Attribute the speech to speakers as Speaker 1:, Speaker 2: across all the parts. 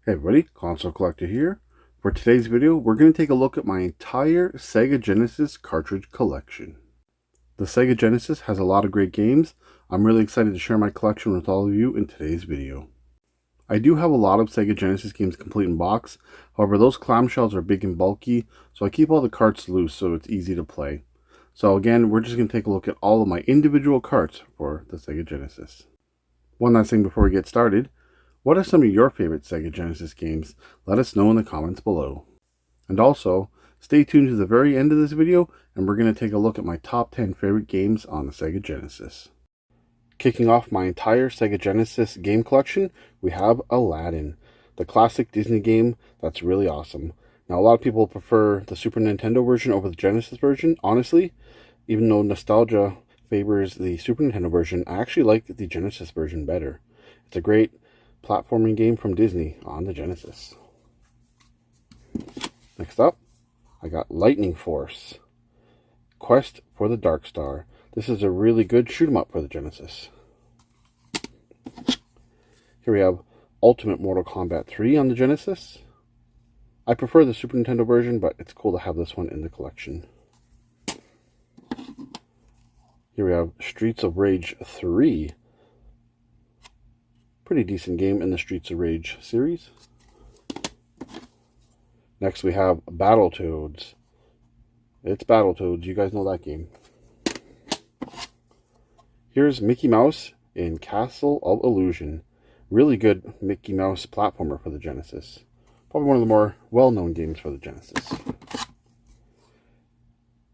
Speaker 1: Hey everybody, Console Collector here. For today's video, we're going to take a look at my entire Sega Genesis cartridge collection. The Sega Genesis has a lot of great games. I'm really excited to share my collection with all of you in today's video. I do have a lot of Sega Genesis games complete in box, however those clamshells are big and bulky, so I keep all the carts loose so it's easy to play. So again, we're just going to take a look at all of my individual carts for the Sega Genesis. One last thing before we get started. What are some of your favorite Sega Genesis games? Let us know in the comments below. And also, stay tuned to the very end of this video, and we're going to take a look at my top 10 favorite games on the Sega Genesis. Kicking off my entire Sega Genesis game collection, we have Aladdin, the classic Disney game that's really awesome. Now, a lot of people prefer the Super Nintendo version over the Genesis version. Honestly, even though nostalgia favors the Super Nintendo version, I actually like the Genesis version better. It's a great platforming game from Disney on the Genesis. Next up, I got Lightning Force, Quest for the Dark Star. This is a really good shoot 'em up for the Genesis. Here we have Ultimate Mortal Kombat 3 on the Genesis. I prefer the Super Nintendo version, but it's cool to have this one in the collection. Here we have Streets of Rage 3. Pretty decent game in the Streets of Rage series. Next we have Battletoads. It's Battletoads, you guys know that game. Here's Mickey Mouse in Castle of Illusion. Really good Mickey Mouse platformer for the Genesis. Probably one of the more well-known games for the Genesis.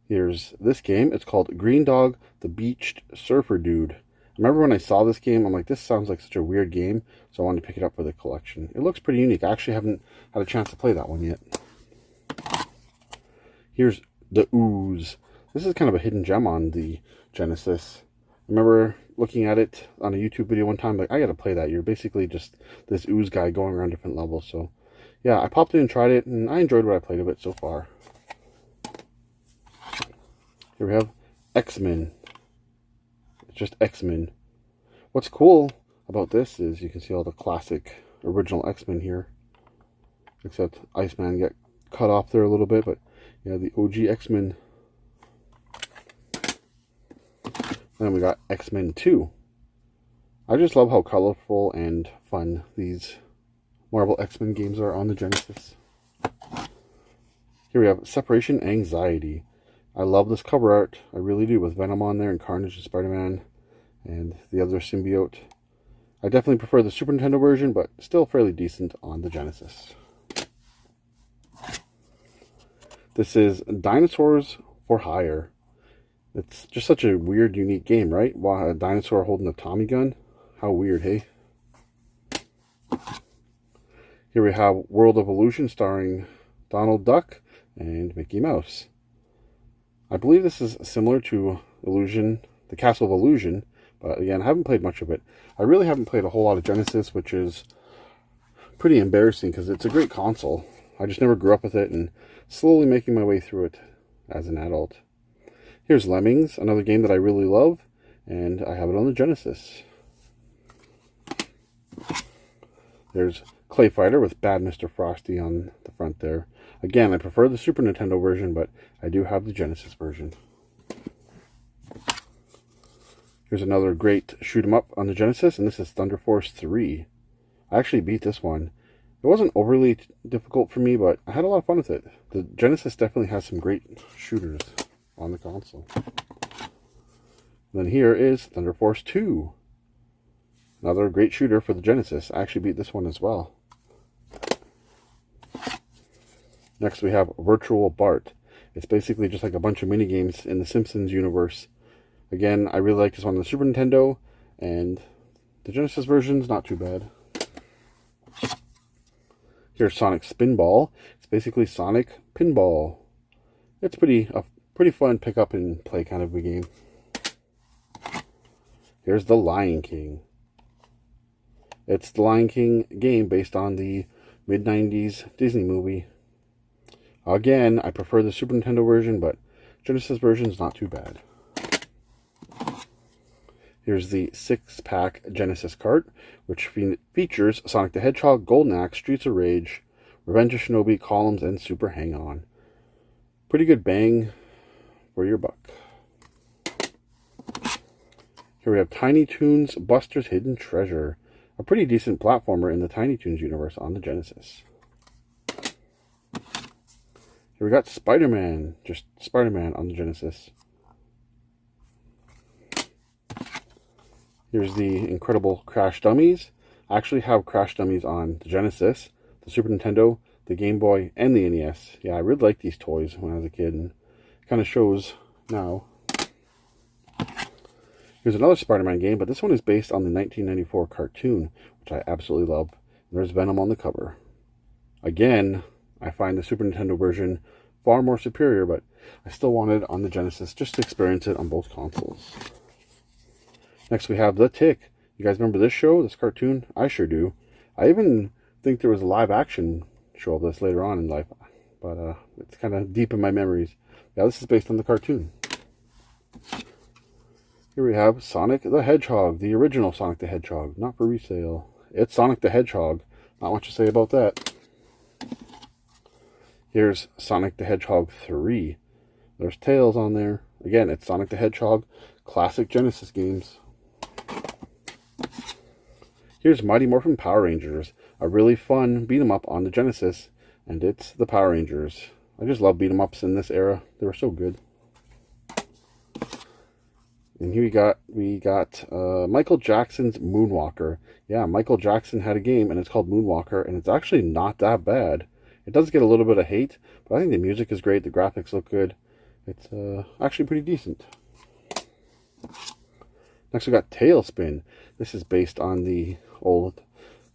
Speaker 1: Here's this game. It's called Green Dog, the Beached Surfer Dude. I remember when I saw this game, I'm like, this sounds like such a weird game, so I wanted to pick it up for the collection. It looks pretty unique. I actually haven't had a chance to play that one yet. Here's The Ooze. This is kind of a hidden gem on the Genesis. I remember looking at it on a YouTube video one time, like, I gotta play that. You're basically just this ooze guy going around different levels. So, yeah, I popped in and tried it, and I enjoyed what I played of it so far. Here we have X-Men. Just X-Men. What's cool about this is you can see all the classic original X-Men here. Except Iceman got cut off there a little bit, but yeah, the OG X-Men. Then we got X-Men 2. I just love how colorful and fun these Marvel X-Men games are on the Genesis. Here we have Separation Anxiety. I love this cover art, I really do, with Venom on there and Carnage and Spider-Man and the other symbiote. I definitely prefer the Super Nintendo version, but still fairly decent on the Genesis. This is Dinosaurs for Hire. It's just such a weird, unique game, right? Wow, a dinosaur holding a Tommy gun. How weird, hey? Here we have World of Illusion starring Donald Duck and Mickey Mouse. I believe this is similar to Illusion, the Castle of Illusion, but again, I haven't played much of it. I really haven't played a whole lot of Genesis, which is pretty embarrassing because it's a great console. I just never grew up with it and slowly making my way through it as an adult. Here's Lemmings, another game that I really love, and I have it on the Genesis. There's Clay Fighter with Bad Mr. Frosty on the front there. Again, I prefer the Super Nintendo version, but I do have the Genesis version. Here's another great shoot 'em up on the Genesis, and this is Thunder Force 3. I actually beat this one. It wasn't overly difficult for me, but I had a lot of fun with it. The Genesis definitely has some great shooters on the console. And then here is Thunder Force 2. Another great shooter for the Genesis. I actually beat this one as well. Next we have Virtual Bart. It's basically just like a bunch of minigames in the Simpsons universe. Again, I really like this one on the Super Nintendo, and the Genesis version's not too bad. Here's Sonic Spinball. It's basically Sonic Pinball. It's a pretty fun pick up and play kind of a game. Here's The Lion King. It's the Lion King game based on the mid-90s Disney movie. Again, I prefer the Super Nintendo version, but Genesis version is not too bad. Here's the 6-pack Genesis cart, which features Sonic the Hedgehog, Golden Axe, Streets of Rage, Revenge of Shinobi, Columns, and Super Hang-On. Pretty good bang for your buck. Here we have Tiny Toons Buster's Hidden Treasure, a pretty decent platformer in the Tiny Toons universe on the Genesis. Here we got Spider-Man, just Spider-Man on the Genesis. Here's the incredible Crash Dummies. I actually have Crash Dummies on the Genesis, the Super Nintendo, the Game Boy, and the NES. Yeah, I really liked these toys when I was a kid, and it kind of shows now. Here's another Spider-Man game, but this one is based on the 1994 cartoon, which I absolutely love. There's Venom on the cover. Again, I find the Super Nintendo version far more superior, but I still wanted it on the Genesis just to experience it on both consoles. Next we have The Tick. You guys remember this show, this cartoon? I sure do. I even think there was a live action show of this later on in life, but it's kind of deep in my memories. Yeah, this is based on the cartoon. Here we have Sonic the Hedgehog, the original Sonic the Hedgehog, not for resale. It's Sonic the Hedgehog. Not much to say about that. Here's Sonic the Hedgehog 3. There's Tails on there. Again, it's Sonic the Hedgehog, classic Genesis games. Here's Mighty Morphin Power Rangers, a really fun beat-em-up on the Genesis, and it's the Power Rangers. I just love beat-em-ups in this era. They were so good. And here we got Michael Jackson's Moonwalker. Yeah, Michael Jackson had a game, and it's called Moonwalker, and it's actually not that bad. It does get a little bit of hate, but I think the music is great. The graphics look good. It's actually pretty decent. Next we got Tailspin. This is based on the old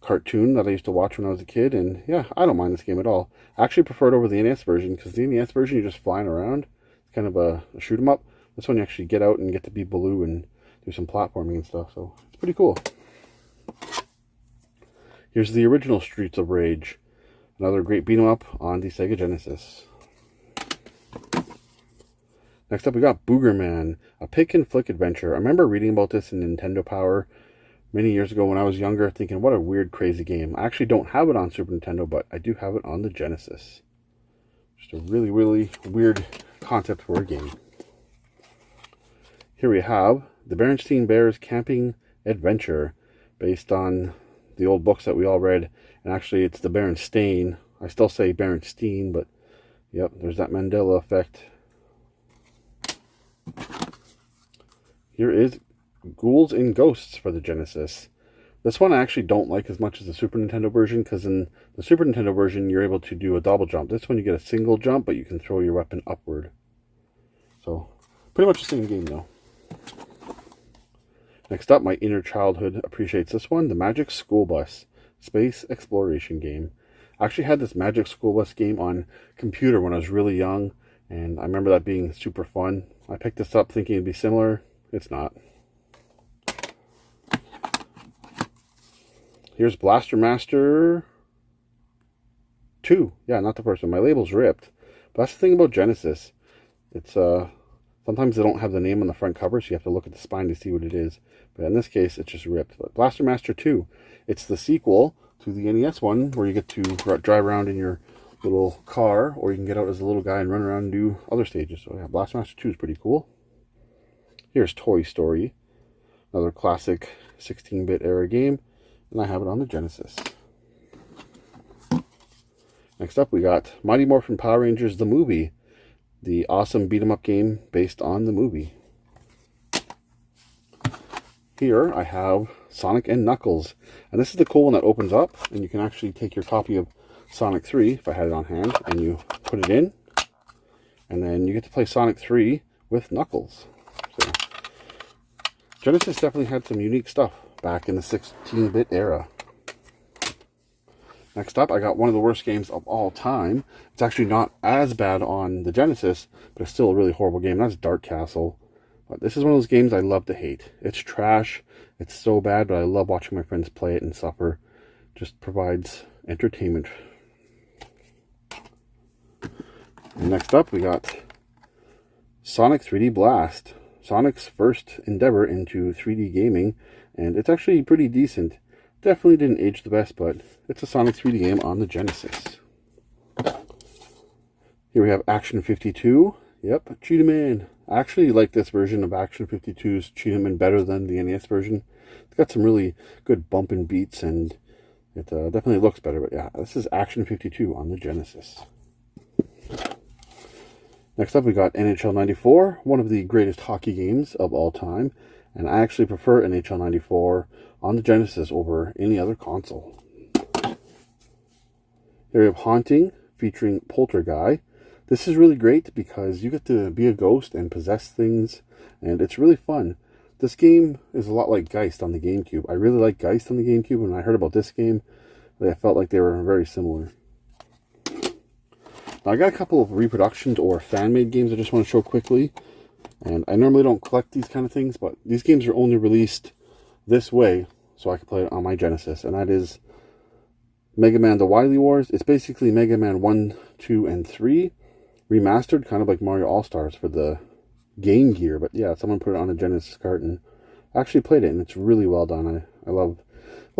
Speaker 1: cartoon that I used to watch when I was a kid, and yeah, I don't mind this game at all. I actually prefer it over the NES version, because the NES version you're just flying around. It's kind of a shoot 'em up. This one you actually get out and get to be Baloo and do some platforming and stuff, so it's pretty cool. Here's the original Streets of Rage. Another great beat 'em up on the Sega Genesis. Next up we got Boogerman, a pick and flick adventure. I remember reading about this in Nintendo Power many years ago when I was younger, thinking what a weird, crazy game. I actually don't have it on Super Nintendo, but I do have it on the Genesis. Just a really, really weird concept for a game. Here we have the Berenstain Bears Camping Adventure, based on the old books that we all read. And actually, it's the Berenstain. I still say Berenstein, but yep, there's that Mandela effect. Here is Ghouls and Ghosts for the Genesis. This one I actually don't like as much as the Super Nintendo version, because in the Super Nintendo version, you're able to do a double jump. This one, you get a single jump, but you can throw your weapon upward. So, pretty much the same game, though. Next up, my inner childhood appreciates this one, the Magic School Bus Space Exploration game. I actually had this Magic School Bus game on computer when I was really young, and I remember that being super fun. I picked this up thinking it'd be similar. It's not. Here's Blaster Master 2. Yeah, not the first one. My label's ripped. But that's the thing about Genesis. It's sometimes they don't have the name on the front cover, so you have to look at the spine to see what it is. But in this case, it's just ripped. But Blaster Master 2, it's the sequel to the NES one, where you get to drive around in your little car, or you can get out as a little guy and run around and do other stages. So yeah, Blaster Master 2 is pretty cool. Here's Toy Story, another classic 16-bit era game, and I have it on the Genesis. Next up, we got Mighty Morphin Power Rangers, the movie, the awesome beat-em-up game based on the movie. Here I have Sonic and Knuckles, and this is the cool one that opens up, and you can actually take your copy of Sonic 3, if I had it on hand, and you put it in, and then you get to play Sonic 3 with Knuckles. So, Genesis definitely had some unique stuff back in the 16-bit era. Next up, I got one of the worst games of all time. It's actually not as bad on the Genesis, but it's still a really horrible game. That's Dark Castle. But this is one of those games I love to hate. It's trash. It's so bad, but I love watching my friends play it and suffer. Just provides entertainment. And next up, we got Sonic 3D Blast. Sonic's first endeavor into 3D gaming, and it's actually pretty decent. Definitely didn't age the best, but it's a Sonic 3D game on the Genesis. Here we have Action 52. Yep, Cheetah Man. I actually like this version of Action 52's Cheetah Man better than the NES version. It's got some really good bumping beats, and it definitely looks better. But yeah, this is Action 52 on the Genesis. Next up, we got NHL 94, one of the greatest hockey games of all time. And I actually prefer NHL 94 on the Genesis over any other console. Here we have Haunting, featuring Poltergeist. This is really great because you get to be a ghost and possess things, and it's really fun. This game is a lot like Geist on the GameCube. I really like Geist on the GameCube, and when I heard about this game, I felt like they were very similar. Now, I got a couple of reproductions or fan-made games I just want to show quickly. And I normally don't collect these kind of things, but these games are only released this way so I can play it on my Genesis. And that is Mega Man The Wily Wars. It's basically Mega Man 1, 2, and 3 remastered, kind of like Mario All-Stars for the Game Gear. But yeah, someone put it on a Genesis cart and I actually played it, and it's really well done. I love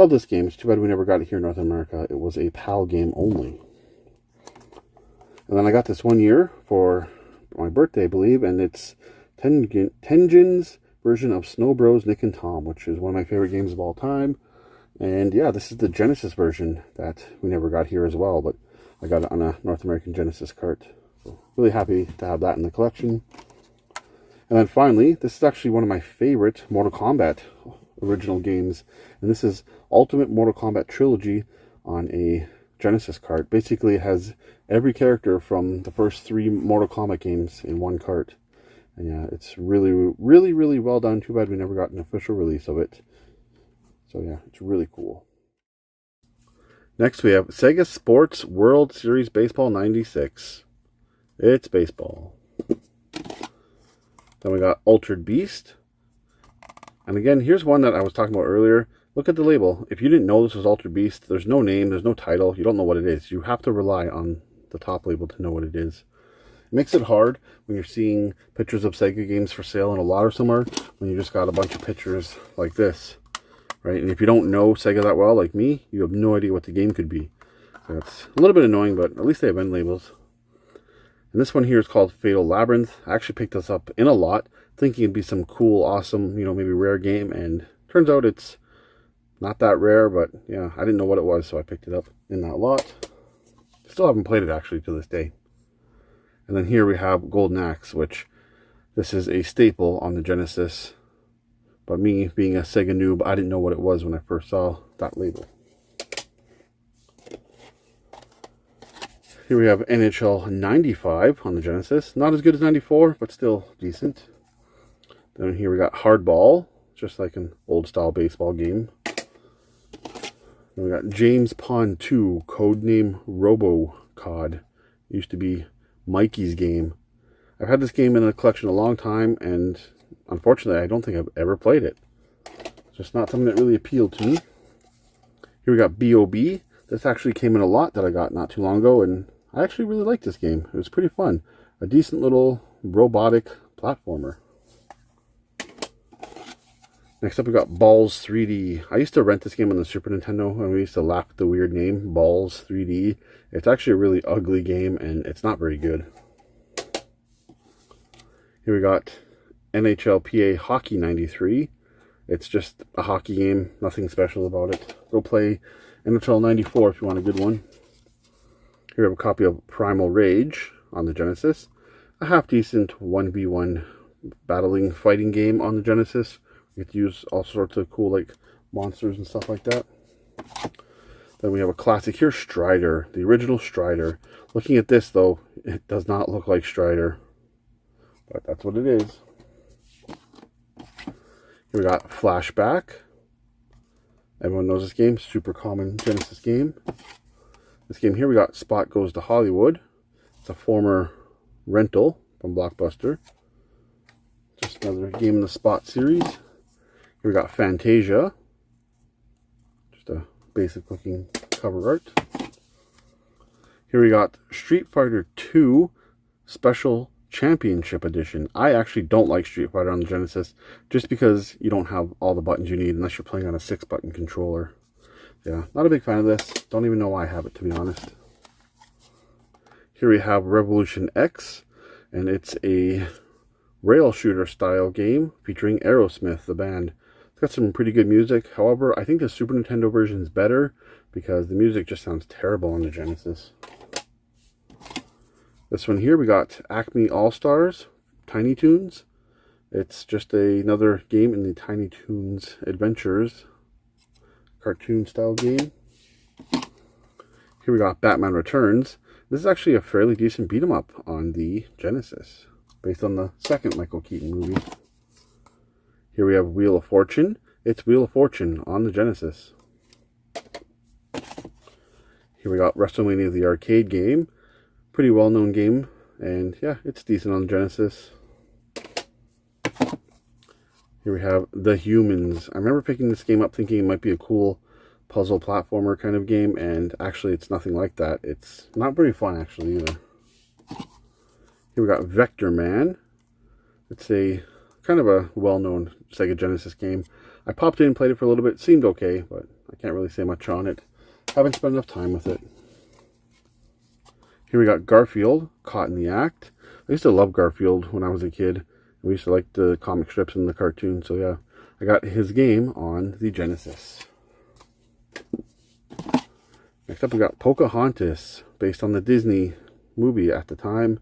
Speaker 1: this game. It's too bad we never got it here in North America. It was a PAL game only. And then I got this one year for my birthday, I believe, and it's Tengen's version of Snow Bros. Nick and Tom, which is one of my favorite games of all time. And yeah, this is the Genesis version that we never got here as well, but I got it on a North American Genesis cart. So really happy to have that in the collection. And then finally, this is actually one of my favorite Mortal Kombat original games, and this is Ultimate Mortal Kombat Trilogy on a Genesis cart. Basically, it has every character from the first 3 Mortal Kombat games in one cart. And yeah, it's really, really, really well done. Too bad we never got an official release of it. So yeah, it's really cool. Next we have Sega Sports World Series Baseball 96. It's baseball. Then we got Altered Beast. And again, here's one that I was talking about earlier. Look at the label. If you didn't know this was Altered Beast, there's no name, there's no title. You don't know what it is. You have to rely on the top label to know what it is. It makes it hard when you're seeing pictures of Sega games for sale in a lot or somewhere, when you just got a bunch of pictures like this, right? And if you don't know Sega that well, like me, you have no idea what the game could be. So it's a little bit annoying, but at least they have end labels. And this one here is called Fatal Labyrinth. I actually picked this up in a lot, thinking it'd be some cool, awesome, maybe rare game, and turns out it's not that rare, but yeah, I didn't know what it was, so I picked it up in that lot. Still haven't played it actually to this day. And then here we have Golden Axe, which this is a staple on the Genesis. But me, being a Sega noob, I didn't know what it was when I first saw that label. Here we have NHL 95 on the Genesis. Not as good as 94, but still decent. Then here we got Hardball, just like an old-style baseball game. Then we got James Pond 2, codename RoboCod. Used to be Mikey's game. I've had this game in the collection a long time, and unfortunately I don't think I've ever played it. It's just not something that really appealed to me. Here we got B.O.B. This actually came in a lot that I got not too long ago, and I actually really liked this game. It was pretty fun. A decent little robotic platformer. Next up we got Balls 3D. I used to rent this game on the Super Nintendo, and we used to laugh at the weird name, Balls 3D. It's actually a really ugly game, and it's not very good. Here we got NHLPA Hockey 93. It's just a hockey game, nothing special about it. Go play NHL 94 if you want a good one. Here we have a copy of Primal Rage on the Genesis. A half-decent 1v1 battling fighting game on the Genesis. You get to use all sorts of cool like monsters and stuff like that. Then we have a classic here, Strider, the original Strider. Looking at this though, it does not look like Strider, but that's what it is. Here we got Flashback. Everyone knows this game, super common Genesis game. This game here we got Spot Goes to Hollywood. It's a former rental from Blockbuster. Just another game in the Spot series. Here we got Fantasia. Just a basic looking cover art. Here we got Street Fighter II Special Championship Edition. I actually don't like Street Fighter on the Genesis, just because you don't have all the buttons you need unless you're playing on a 6-button controller. Yeah, not a big fan of this. Don't even know why I have it, to be honest. Here we have Revolution X, and it's a rail shooter style game featuring Aerosmith, the band. It's got some pretty good music. However, I think the Super Nintendo version is better because the music just sounds terrible on the Genesis. This one here, we got Acme AllStars, Tiny Toons. It's just another game in the Tiny Toons Adventures cartoon style game. Here we got Batman Returns. This is actually a fairly decent beat 'em up on the Genesis, based on the second Michael Keaton movie. Here we have Wheel of Fortune. It's Wheel of Fortune on the Genesis. Here we got WrestleMania, the arcade game. Pretty well-known game, and yeah, it's decent on the Genesis. Here we have The Humans. I remember picking this game up thinking it might be a cool puzzle platformer kind of game, and actually it's nothing like that. It's not very fun actually either. Here we got Vector Man. It's a kind of a well-known Sega Genesis game. I popped in and played it for a little bit. It seemed okay, but I can't really say much on it. Haven't spent enough time with it. Here we got Garfield, Caught in the Act. I used to love Garfield when I was a kid. We used to like the comic strips and the cartoons, so yeah. I got his game on the Genesis. Next up we got Pocahontas, based on the Disney movie at the time.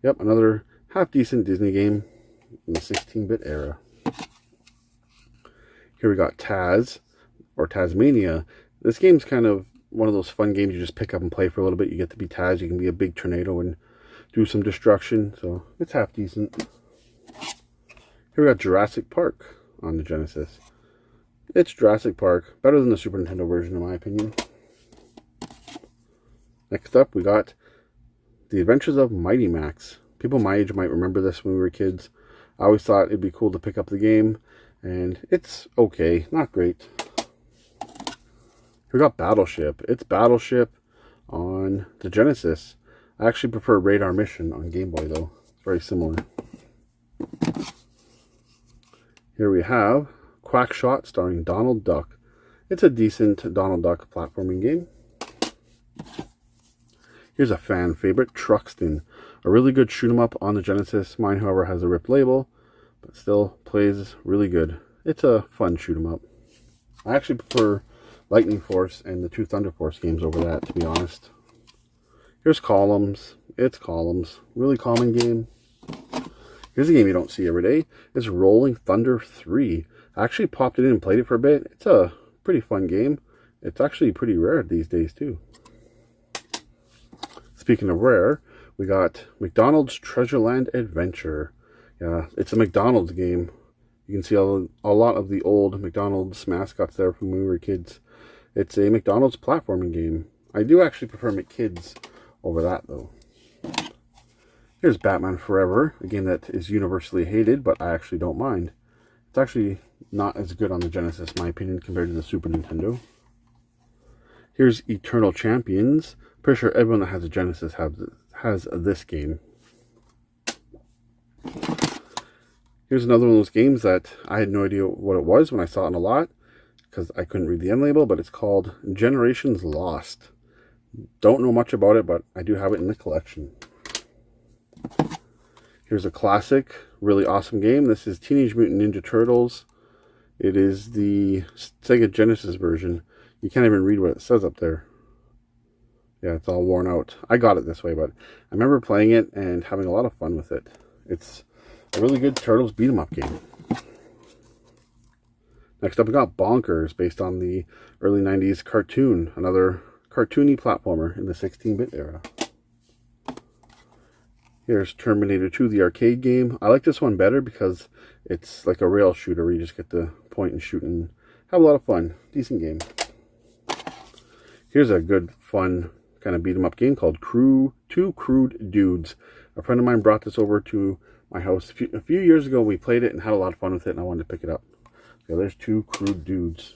Speaker 1: Yep, another half-decent Disney game in the 16-bit era. Here we got Taz, or Tasmania. This game's kind of one of those fun games you just pick up and play for a little bit. You get to be Taz, you can be a big tornado and do some destruction, so it's half decent. Here we got Jurassic Park on the Genesis. It's Jurassic Park, better than the Super Nintendo version in my opinion. Next up we got The Adventures of Mighty Max. People my age might remember this when we were kids. I always thought it'd be cool to pick up the game, and it's okay, not great. We got Battleship. It's Battleship on the Genesis. I actually prefer Radar Mission on Game Boy though. It's very similar. Here we have Quackshot starring Donald Duck. It's a decent Donald Duck platforming game. Here's a fan favorite, Truxton. A really good shoot 'em up on the Genesis. Mine, however, has a ripped label, but still plays really good. It's a fun shoot 'em up. I actually prefer Lightning Force and the 2 Thunder Force games over that, to be honest. Here's Columns. It's Columns. Really common game. Here's a game you don't see every day. It's Rolling Thunder 3. I actually popped it in and played it for a bit. It's a pretty fun game. It's actually pretty rare these days too. Speaking of rare, we got McDonald's Treasureland Adventure. Yeah, it's a McDonald's game. You can see a lot of the old McDonald's mascots there from when we were kids. It's a McDonald's platforming game. I do actually prefer McKids over that though. Here's Batman Forever, a game that is universally hated, but I actually don't mind. It's actually not as good on the Genesis, in my opinion, compared to the Super Nintendo. Here's Eternal Champions. Pretty sure everyone that has a Genesis has this game. Here's another one of those games that I had no idea what it was when I saw it in a lot, because I couldn't read the end label, but it's called Generations Lost. Don't know much about it, but I do have it in the collection. Here's a classic, really awesome game. This is Teenage Mutant Ninja Turtles. It is the Sega Genesis version. You can't even read what it says up there. Yeah, it's all worn out. I got it this way, but I remember playing it and having a lot of fun with it. It's a really good Turtles beat 'em up game. Next up we got Bonkers, based on the early 90s cartoon. Another cartoony platformer in the 16-bit era. Here's Terminator 2, the arcade game. I like this one better because it's like a rail shooter where you just get to point and shoot and have a lot of fun. Decent game. Here's a good, fun kind of beat 'em up game called Two Crude Dudes. A friend of mine brought this over to my house a few years ago. We played it and had a lot of fun with it, and I wanted to pick it up. So there's Two Crude Dudes.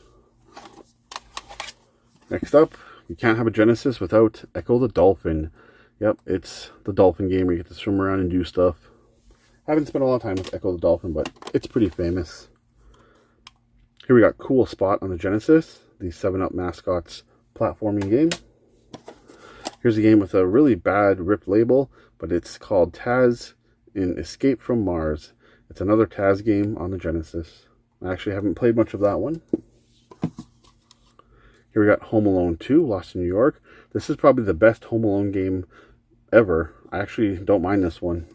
Speaker 1: Next up, you can't have a Genesis without Echo the Dolphin. Yep, it's the Dolphin game where you get to swim around and do stuff. Haven't spent a lot of time with Echo the Dolphin, but it's pretty famous. Here we got Cool Spot on the Genesis, the 7-Up mascots platforming game. Here's a game with a really bad ripped label, but it's called Taz in Escape from Mars. It's another Taz game on the Genesis. I actually haven't played much of that one. Here we got Home Alone 2, Lost in New York. This is probably the best Home Alone game ever. I actually don't mind this one.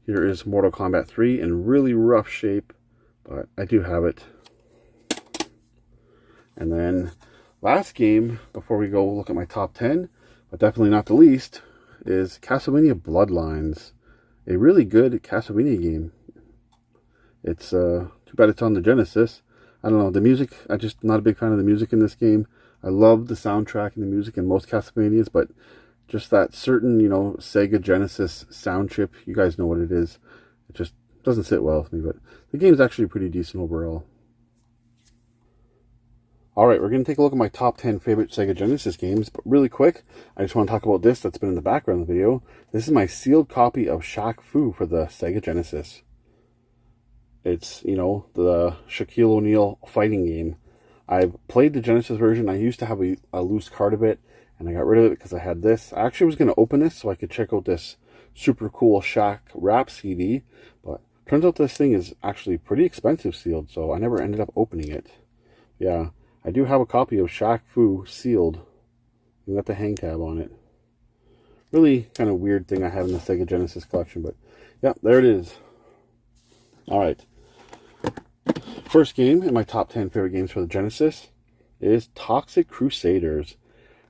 Speaker 1: Here is Mortal Kombat 3 in really rough shape, but I do have it. And then last game, before we go look at my top 10, but definitely not the least, is Castlevania Bloodlines. A really good Castlevania game. It's too bad it's on the Genesis. I don't know, the music, I'm just not a big fan of the music in this game. I love the soundtrack and the music in most Castlevanias, but just that certain, you know, Sega Genesis sound chip, you guys know what it is. It just doesn't sit well with me, but the game's actually pretty decent overall. Alright, we're going to take a look at my top 10 favorite Sega Genesis games, but really quick, I just want to talk about this that's been in the background of the video. This is my sealed copy of Shaq Fu for the Sega Genesis. It's, you know, the Shaquille O'Neal fighting game. I've played the Genesis version. I used to have a loose card of it, and I got rid of it because I had this. I actually was going to open this so I could check out this super cool Shaq rap CD, but turns out this thing is actually pretty expensive sealed, so I never ended up opening it. Yeah. I do have a copy of Shaq Fu sealed. You got the hang tab on it. Really kind of weird thing I have in the Sega Genesis collection, but yeah, there it is. Alright. First game in my top 10 favorite games for the Genesis is Toxic Crusaders.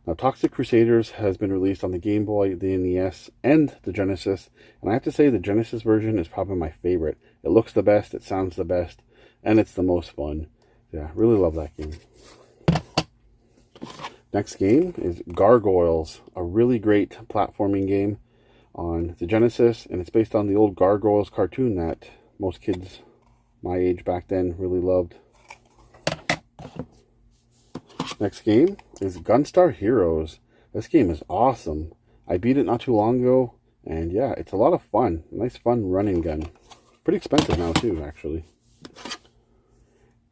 Speaker 1: Now, Toxic Crusaders has been released on the Game Boy, the NES, and the Genesis, and I have to say the Genesis version is probably my favorite. It looks the best, it sounds the best, and it's the most fun. Yeah, really love that game. Next game is Gargoyles, a really great platforming game on the Genesis, and it's based on the old Gargoyles cartoon that most kids my age back then really loved. Next game is Gunstar Heroes. This game is awesome. I beat it not too long ago, and yeah, it's a lot of fun. Nice fun running gun. Pretty expensive now too, actually.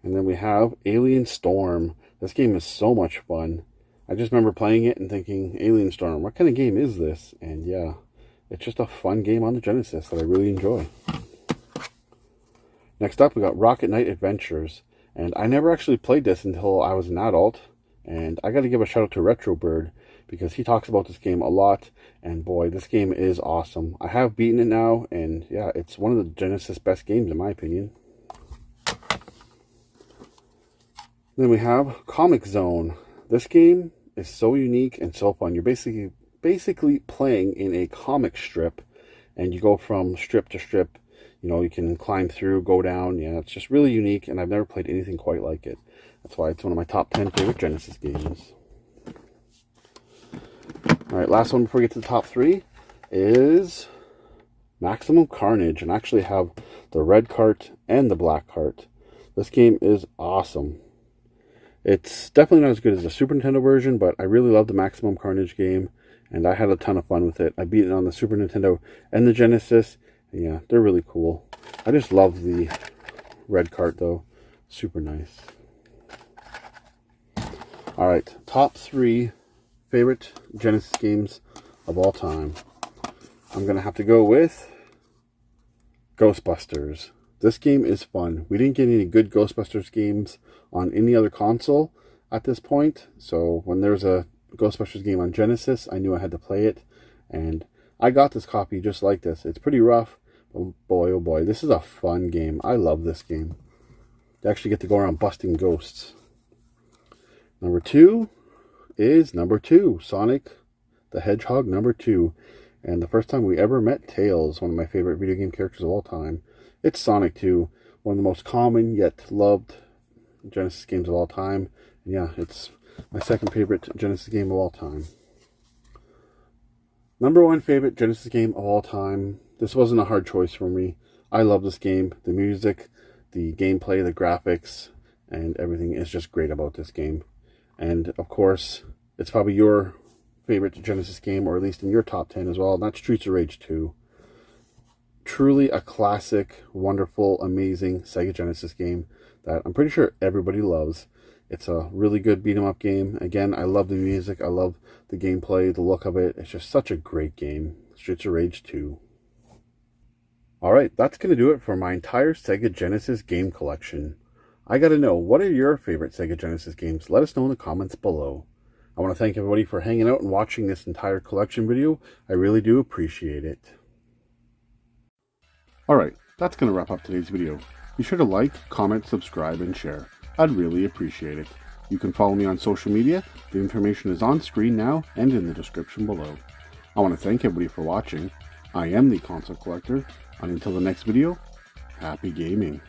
Speaker 1: And then we have Alien Storm. This game is so much fun. I just remember playing it and thinking, Alien Storm, what kind of game is this? And yeah, it's just a fun game on the Genesis that I really enjoy. Next up, we got Rocket Knight Adventures. And I never actually played this until I was an adult. And I got to give a shout out to Retro Bird because he talks about this game a lot. And boy, this game is awesome. I have beaten it now, and yeah, it's one of the Genesis best games in my opinion. Then we have Comic Zone. This game is so unique and so fun. You're basically playing in a comic strip, and you go from strip to strip. You know, you can climb through, go down. Yeah, it's just really unique, and I've never played anything quite like it. That's why it's one of my top 10 favorite Genesis games. Alright, last one before we get to the top 3 is Maximum Carnage, and I actually have the red cart and the black cart. This game is awesome. It's definitely not as good as the Super Nintendo version, but I really love the Maximum Carnage game, and I had a ton of fun with it. I beat it on the Super Nintendo and the Genesis, and yeah, they're really cool. I just love the red cart, though. Super nice. Alright, top 3 favorite Genesis games of all time. I'm going to have to go with Ghostbusters. This game is fun. We didn't get any good Ghostbusters games on any other console at this point. So when there's a Ghostbusters game on Genesis, I knew I had to play it. And I got this copy just like this. It's pretty rough, but boy, oh boy, this is a fun game. I love this game. You actually get to go around busting ghosts. Number 2 is Sonic the Hedgehog number 2. And the first time we ever met Tails, one of my favorite video game characters of all time. It's Sonic 2, one of the most common yet loved Genesis games of all time. And yeah, it's my second favorite Genesis game of all time. Number 1 favorite Genesis game of all time. This wasn't a hard choice for me. I love this game. The music, the gameplay, the graphics, and everything is just great about this game. And of course, it's probably your favorite Genesis game, or at least in your top 10 as well, and that's Streets of Rage 2. Truly a classic, wonderful, amazing Sega Genesis game that I'm pretty sure everybody loves. It's a really good beat 'em up game. Again, I love the music, I love the gameplay, the look of it. It's just such a great game. Streets of Rage 2. Alright, that's going to do it for my entire Sega Genesis game collection. I gotta know, what are your favorite Sega Genesis games? Let us know in the comments below. I want to thank everybody for hanging out and watching this entire collection video. I really do appreciate it. Alright, that's going to wrap up today's video. Be sure to like, comment, subscribe, and share. I'd really appreciate it. You can follow me on social media. The information is on screen now and in the description below. I want to thank everybody for watching. I am the Console Collector, and until the next video, happy gaming.